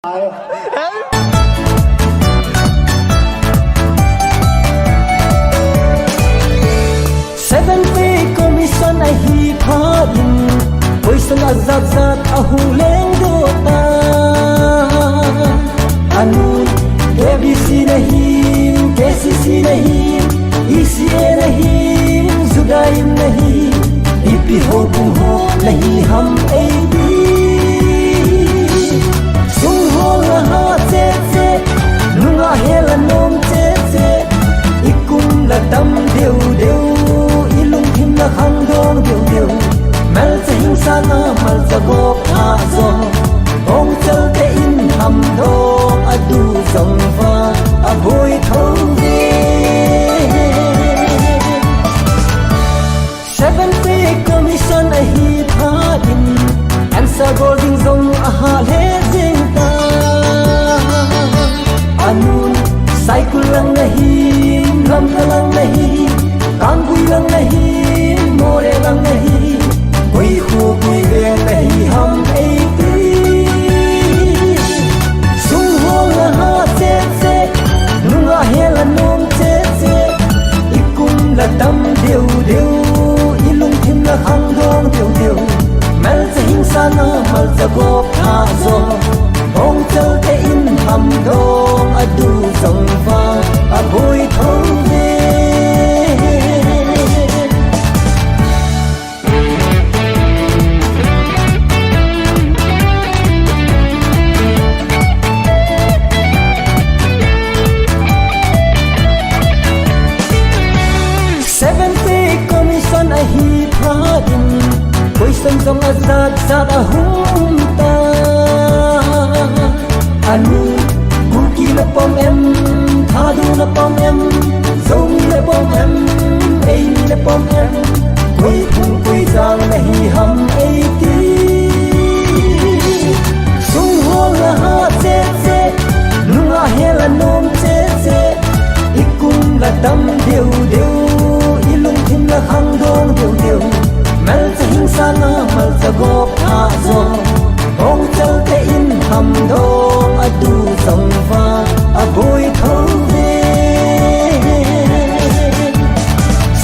Seven pay commission ai hi phain poison azat zat ahu leng do ta anu abc nahi kcc nahi eca nahi judaim nahi ipi ho tum ho nahi hum ab sung ho ha che che nunga hela nom che che ikum la tam deu deu ilung him la khang dong deu deu mel che hing sa na mal cha go a zo ong chal te in ham dong adu song fa a boy thong ve seven pay commission a hi pha din answer golding zong a ha le jing ta anun cycle lang nahi ram lang nahi काम कोई रंग नहीं मोरे रंग नहीं कोई खूब कोई वे नहीं हम एक सुन हो रहा से नुआ है लनों से इकुम लतम देव देव इलुम थिम ल खंग दong देव देव मल से हिंसा न मल से गो खाजो bong chal te in ham dong adu song fa aboi thong ve sân sông azat zat ahum ta anu buki la pom em thadu la pom em zomi la pom em ei la pom em koi phung koi jang nahi hum ei ti sung ho la ha che nunga hela nom che ikum la tam deu deu ilung thim la khang dong deu deu mel cha hing sa na mal cha go a zo ong chal te in ham dong adu song fa a boy thong ve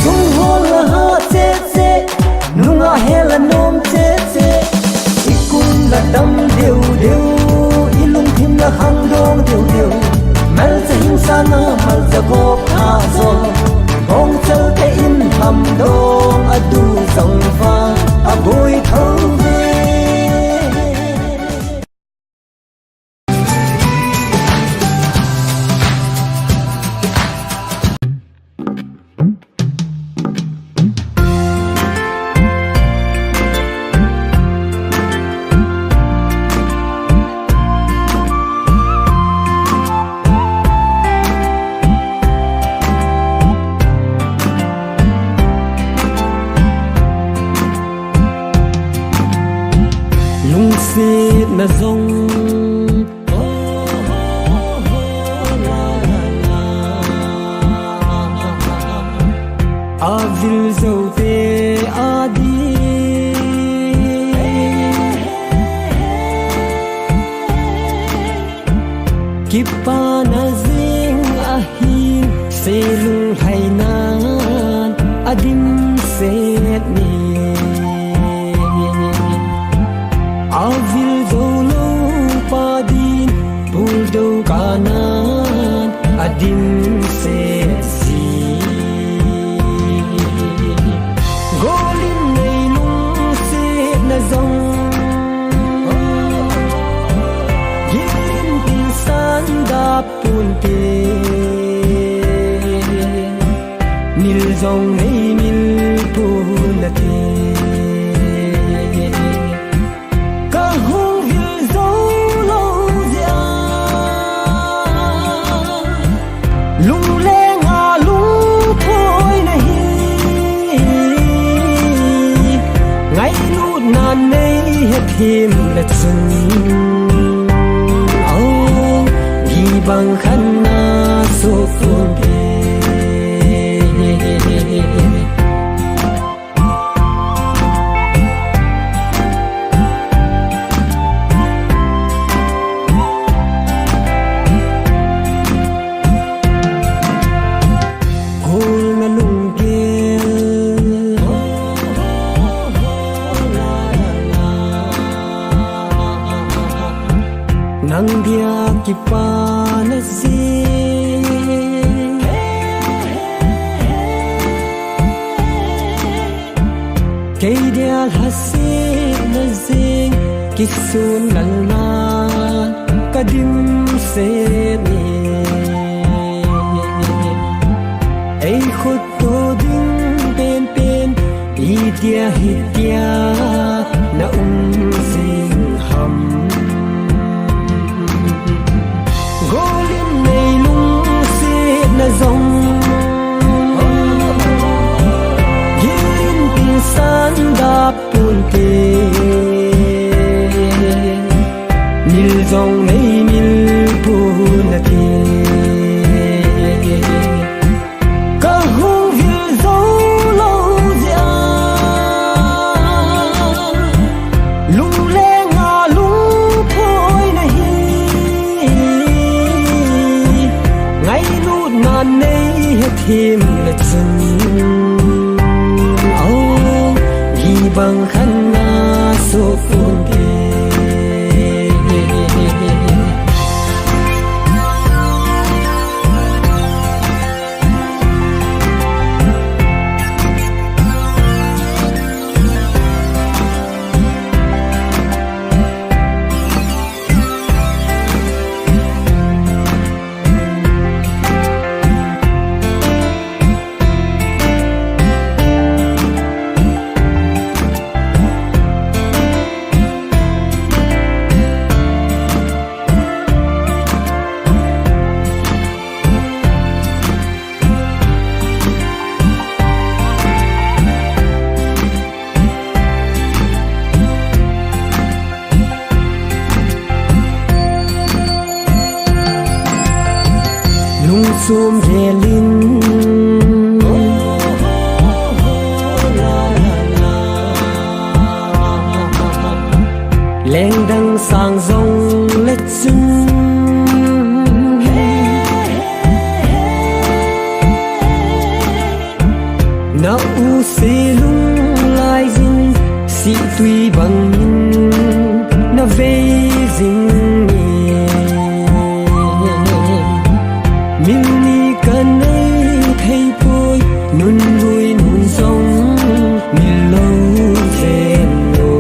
sung ho la ha che nunga hela nom che ikum la dam deu deu ilung thim la hang dong deu deu mel cha hing sa na mal cha go a zo ong chal te in ham dong adu song fa a boy thong ve na zong avil zo te adi kipa na zing ahin selung hainan adim set ni avil dolo padin buldo kanan adim se si golin nei lung se na zong gilin tin san da pun te nil zong nei mil pun la te thêm là chân ông đi bằng khăn na số phương nang dia ki pa na zi kay dia hasi na zi kisun lalna kadim se ni ai khut to ding pen pen i dia hi dia na sing ham golin nei lung se na zong yin tin san da pun te nil zong nei nil pun na te thêm là chân âu ghi bằng khăn na số phun kề sum ye lin leng dang sang zong let sun na u se lung lai zin si tui bang min na ve zing milni kanai thei poi nun lui nun song mil lo zen no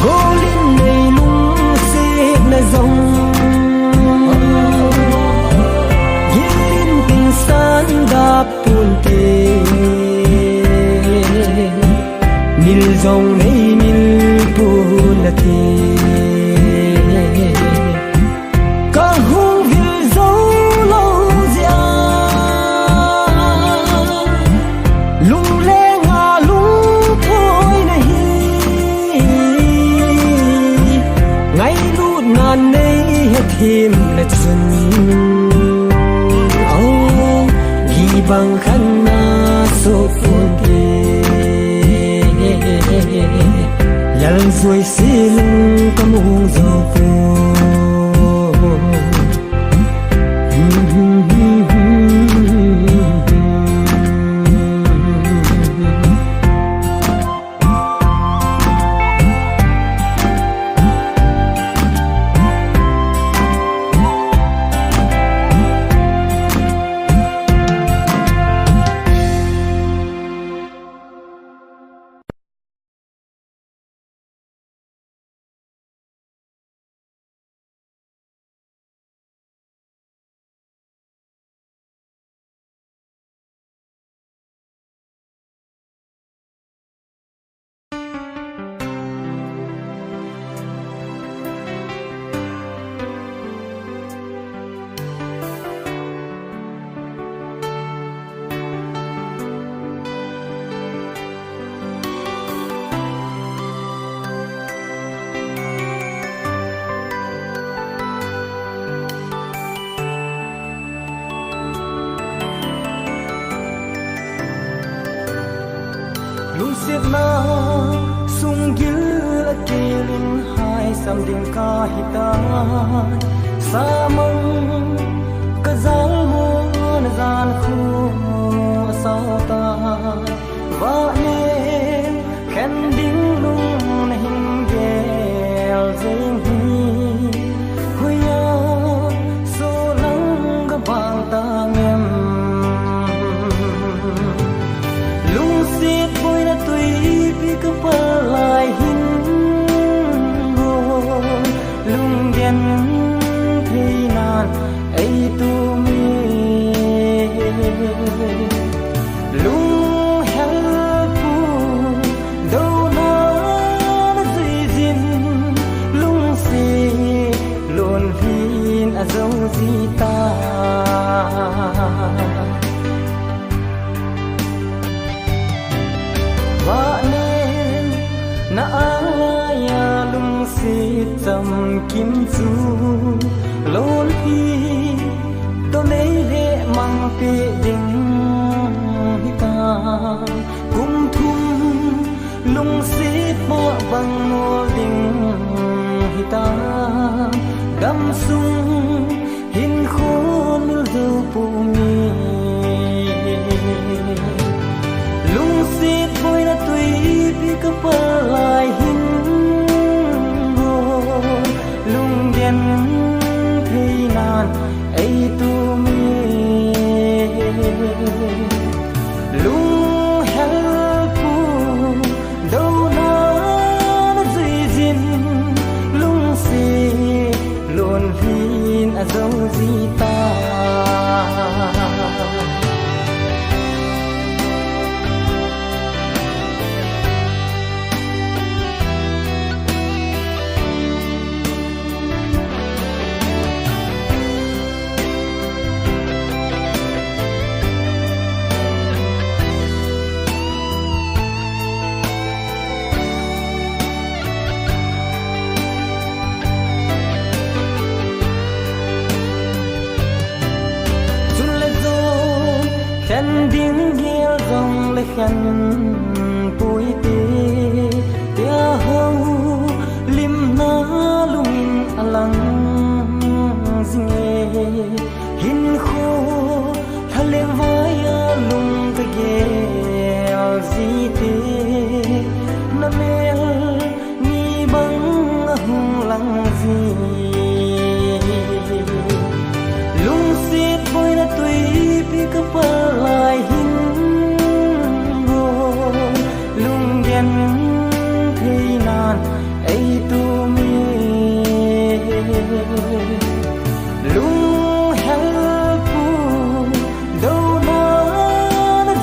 golin nei lung se na zong yin tin san da pun te mil zong nei mil pun na te thêm là chân âu ghi bằng khăn na số phun kề yal rồi xì lưng có mong dầu phù siết na sung gil la kilin hai sam ding ka hita sa mong ka zal mo na zal khu sa ta va ne khen ding lung na hing ge deng hi hui ya so lang ga bang tang em lung sit boy na tui pi ka pa lai hin go lung gen thei nan ai tu mi lung hel pu do na zui jin lung si lon hin a zo ji ta wa nen na aya lung si cham kim chu lon hi to nei le mang pe ding hi ta kum thum lung si mo bang mo ding hi ta gam sung hin khôn mil du pu mi lung si phoi na tui pi ka pa lai hin go lung gen thei nan ai tu mi lung hel pu do na zui jin lung si lon hin a zo ji ta khăn tiếng hiel dòng lấy khăn bụi tê tia hâu lim na lung alang zinge hin khô thale vaya lung ta ge zi tê na mel ni bang hung lang zi lung sit boy na tui pi ka pa lai hin go lung gen thei nan ai tu mi lung hel pu do na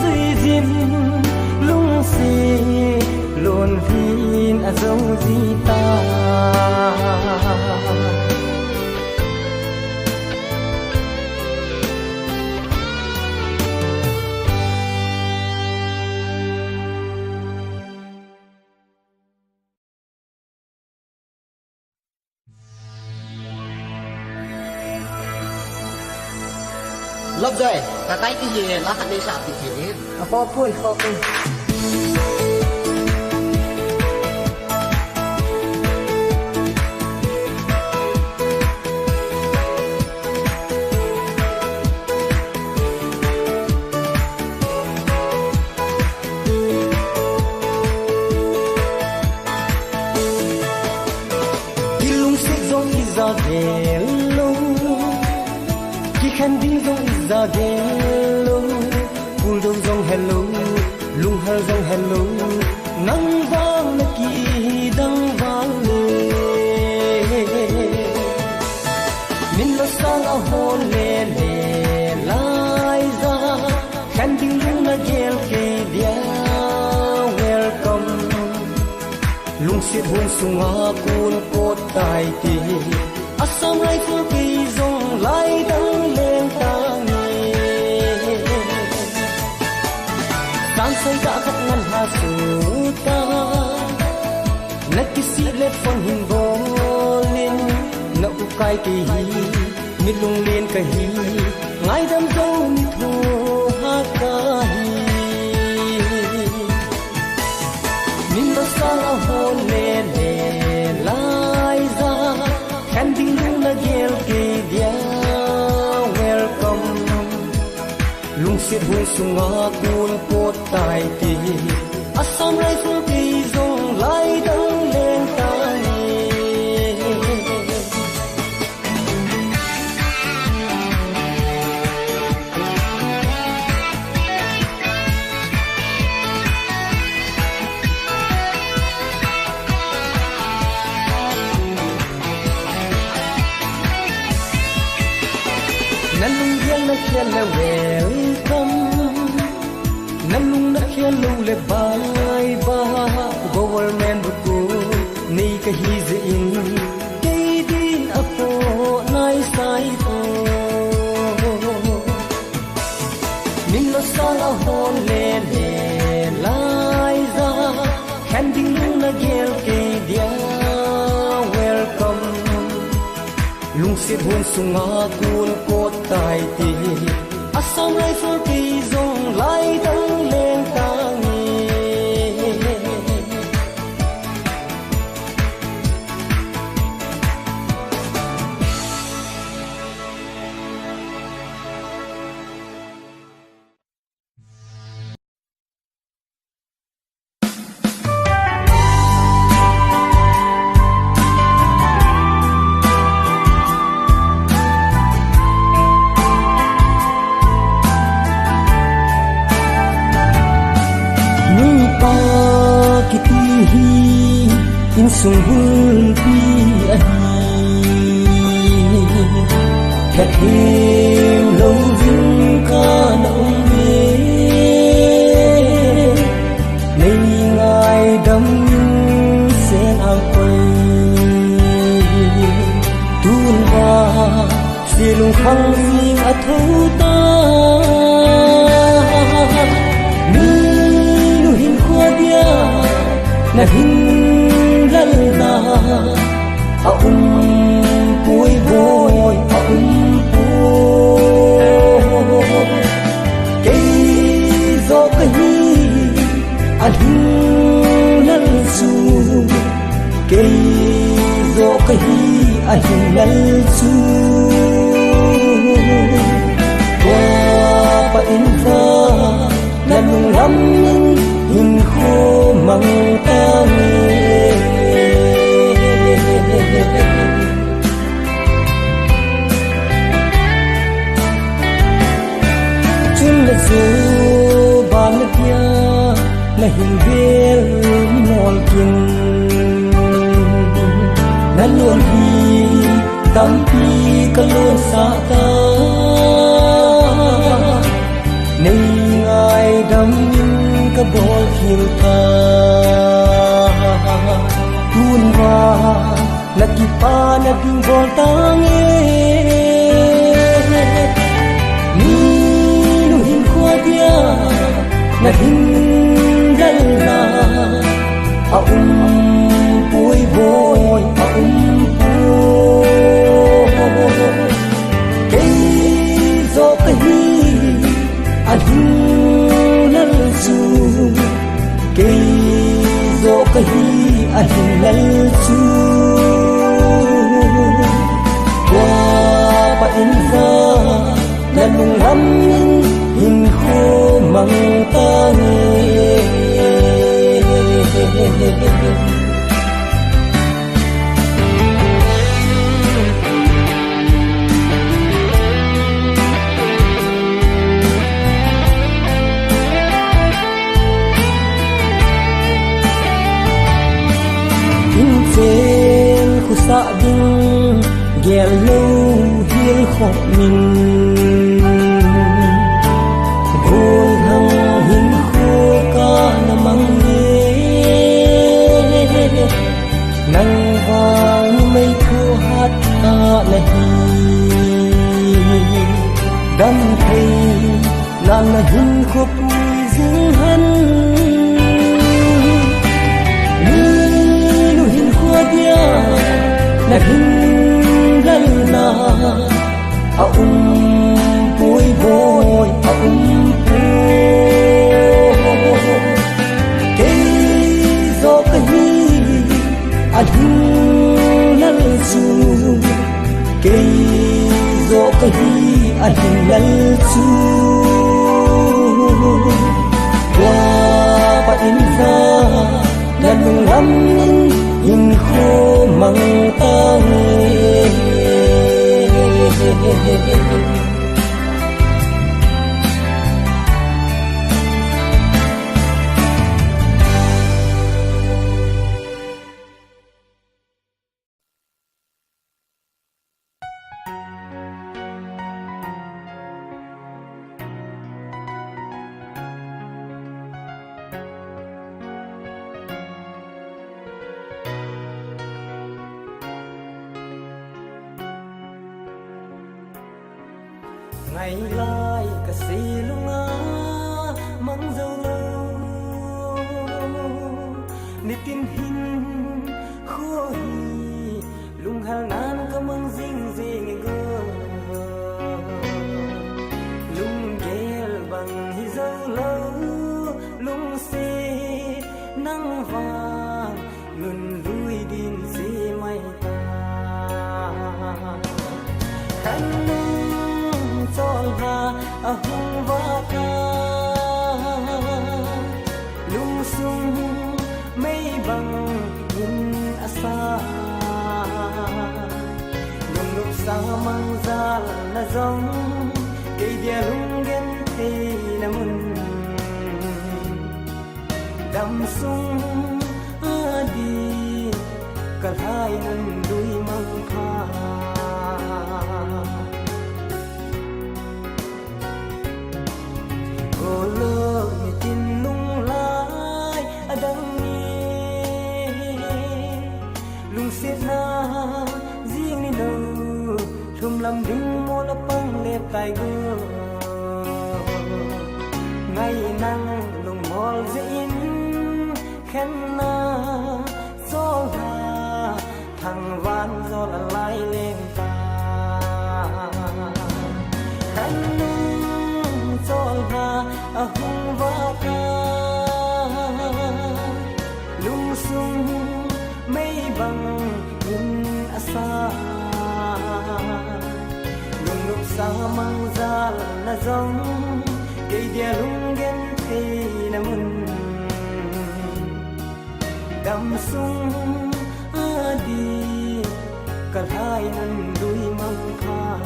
zui jin lung si lon hin a zo ji ta lấp rồi cả tay cái gì là hạt đi sạp thì chỉ po pun ilung se zong izagelo ki khan ding zong izagelo pul dong zong hello lung hal zong hello nang vang na ki dang vang le min lo sang a hon le le lai za khan ding lung na gel ke dia welcome lung sit hun sunga kun kot tai ti asam rai fu ki zong lai dang leng ta ni sang sai da khat ngan ha su ta na ki si le phong hin bolin na u kai ki hi mi lung len ka hi ngai dam zo mi thu ha ka hi min ba sang a hon le le lai za khan ding lung na gel ke dia welcome lung sit hui sunga kun pot tai ti asam rai fu ki zong lai dang leng ta ni khen là welcome nam lung na khen lu le bye bye government bu nei ka hi ze in ke din apo nai sai to min lo sala hon le le lai za khen ding lung na gel ke dia welcome lung se hon sunga kun ko tai ti asam rai for ti zong lai dang leng tang in sung hul pi a hi kat him lo vin ka na me nei ngai dam sen ang pai tun ba si lung khang sing a thu ta ni nu hin khua dia na hin na a pui boy a pui ke zo ka hi a hin lal su ke zo ka hi a hin lal su qua pa in fa na lung lam in kho mang ta chun la zo ban pia na hin vel mol kin na lon hi tam pi ka lon sa ta nei ngai dam ka bol khil ta tun ba na ki pa na ding bol tang ni nu hin khua dia na hin gal na a pui boy a ke zo ka hi a hin lal su ke zo ka hi a hin lal su qua pa in fa na lung lam in kho mang ta sa ding gel lo hil khok min gol hang hin kho ka na mang ye nang vang mây thu hát ta na hi đam thei nan na hin kho pui ding han ni nu hin kho dia na hin gal na a pui boy a pui ke zo ka hi a hin lal su ke zo ka hi a hin lal su qua pa in fa na lung lam in kho mang ta ngày lai cả xì lung á mang dâu lâu nít tin hin khô hi lung hal nan ka mang ding ding go lung gel bằng hi dâu lâu lung xì nắng vàng luân lui din xì mai ta khăn nung chol ha a hung va ta lung sung mây bằng in asa lung lúc sa mang ra na giống cây dia lung gen thei na mun đam sung đi cả hai nâng đuôi mang pha cô lơ như tin lung lai ở đằng nghe lung xiết na riêng đi đâu thum làm đứng mua la băng đẹp tài gơ ngày nắng lung mol dễ khen na gió hà thằng van gió là lái lên ta khen nung gió hà ở hung va ta lung sung mây bằng in asa lung lúc sa mang ra là giống cây dia lung gen thei na mun đam sung đi cả hai nâng đuôi mang pha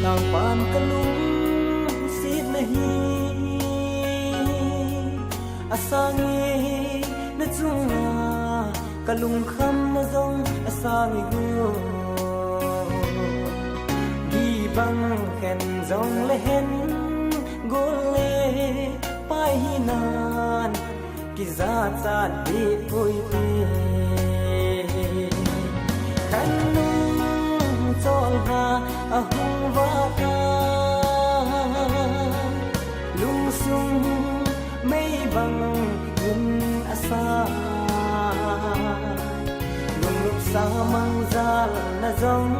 tao pan ka lung sit na hi asangi na chunga ka lung kham na zong asangi gu di bang ken zong le hen gole pai hinan ki za cha di pui ti kan nung chol ha a hung va ta lung sung mây bằng in asa lung lúc sa mang ra là giống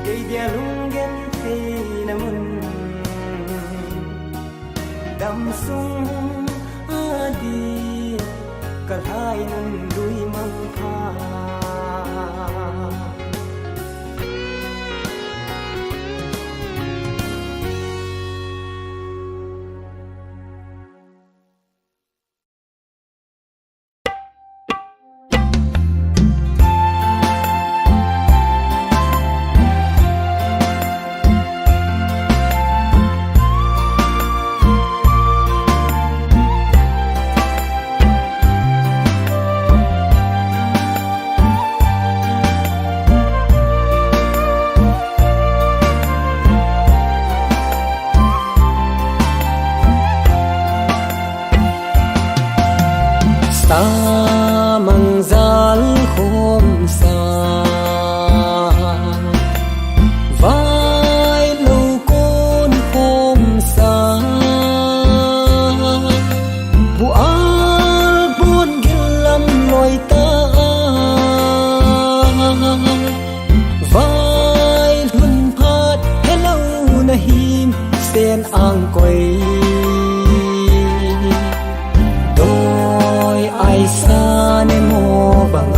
cây dia lung gen thei na mun đam sung đi cả hai nâng đuôi mang pha ta mang zal khom sa vai lâu con khom sa bu al buồn gilam loi ta vai hun phat hello na him sen ang koi ai xa nên mô bằng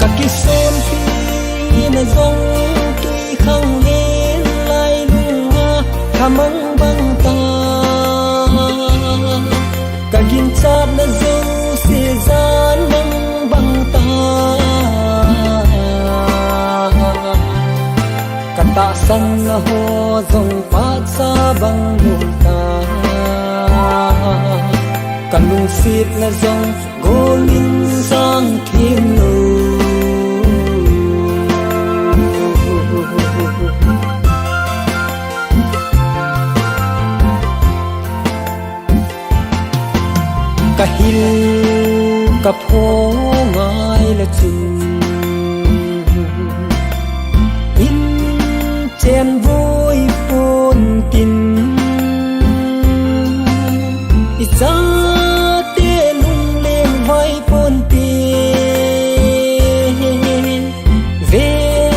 cả cái xem phi là dòng tuy không đến lại lung hoa thà măng băng ta cảkin chát là dâu xì gian măng băng ta cả ta san ho dòng phát xa băng lùng ta cả lùng xịt là dòng gô linh sang thiên lù cả hill cả phố ngài là chừng chen vui phun tin isa te lung lên vai phun tin về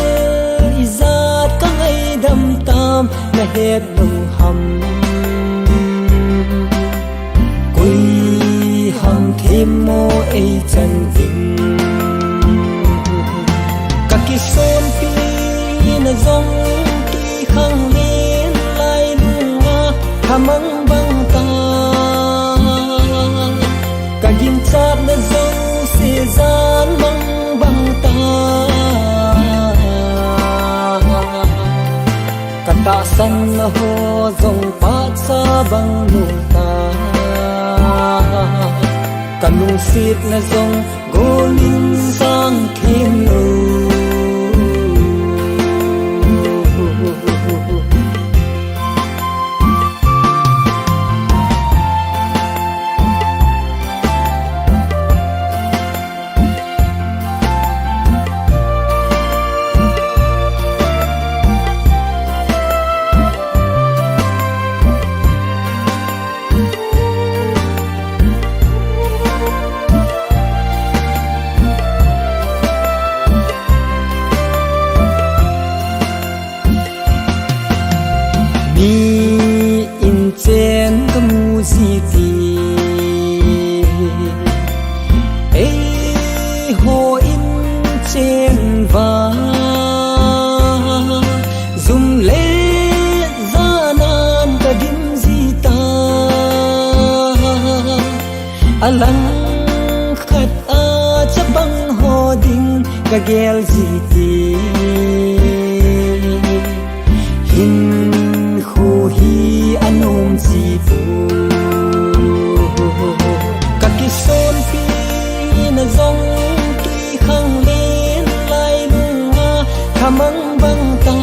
isa các ngày đâm tam là hết đồng hầm quy hầm thêm mô ấy chân tình các kỳ son pi na dòng khang lên lại lung nga hamang bang ta cả kim chát na dâu se gian mang bang ta cả ta san na ho dòng phát xa bang lung ta cả lung xịt na dòng gô linh sang thiên lù alang khat a chabang ho ding ka gel ziti hin khu hi anom chi pu ka ki son pi na zong tui khang lên lai lung nga khamang bang ta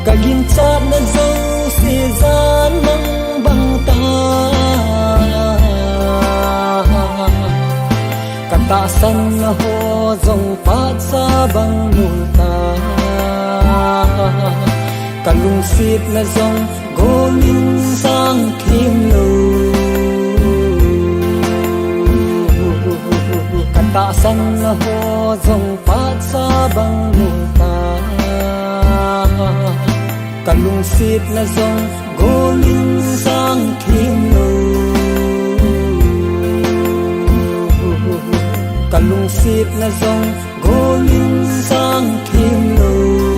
ka gin chat na zo se zan mang bang ta ta san ho dòng phát xa băng lung ta cả lung xịt là dòng gô linh sang thiên lù cả ta san ho dòng phát xa băng lung ta cả lung xịt là dòng gô linh sang thiên lù cả lung xịt là dòng gô linh sang thiên lù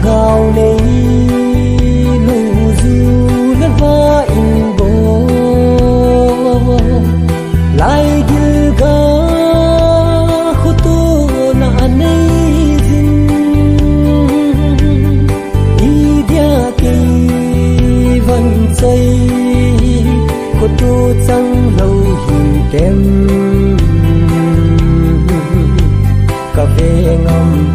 gao lấy lu du lên va in bo lại gil ga khu tu na nei zin đi dia cây vẫn xây khu tu chẳng lâu hình tem cà phê ngâm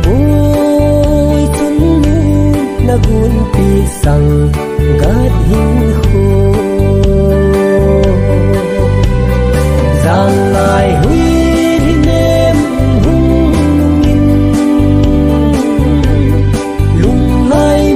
nagun pisang gad hin kho giang lai hui nem hung in lung lai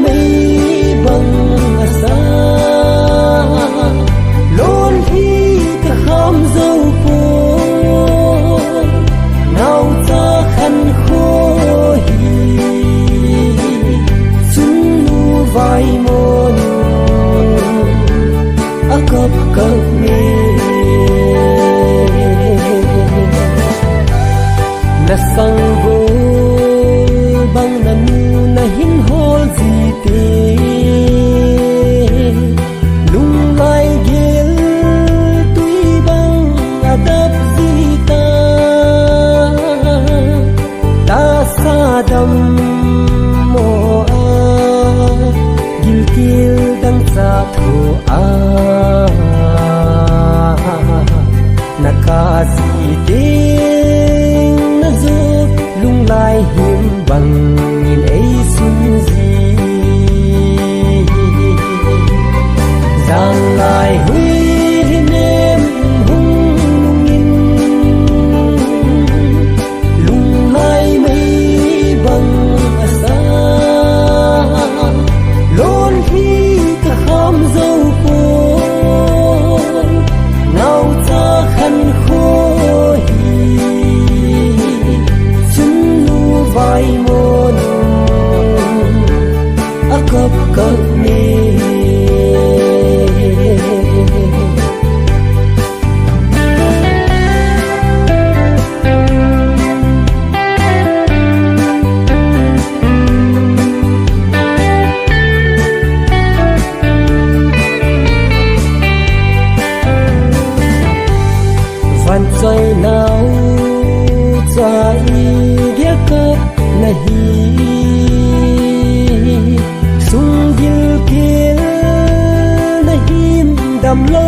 dam mo a gil kil dang sa tho a nakasi ding na zu lung lai him bang in ei sun ji giang lai hui nem hung in lung lai mei bang asa lon hi ka kham dâu po ngao cha khăn khô hi chun nu vai mon a kap kap ne van chơi nào cha y ghé cất nahi sung gil kil nahim dam lo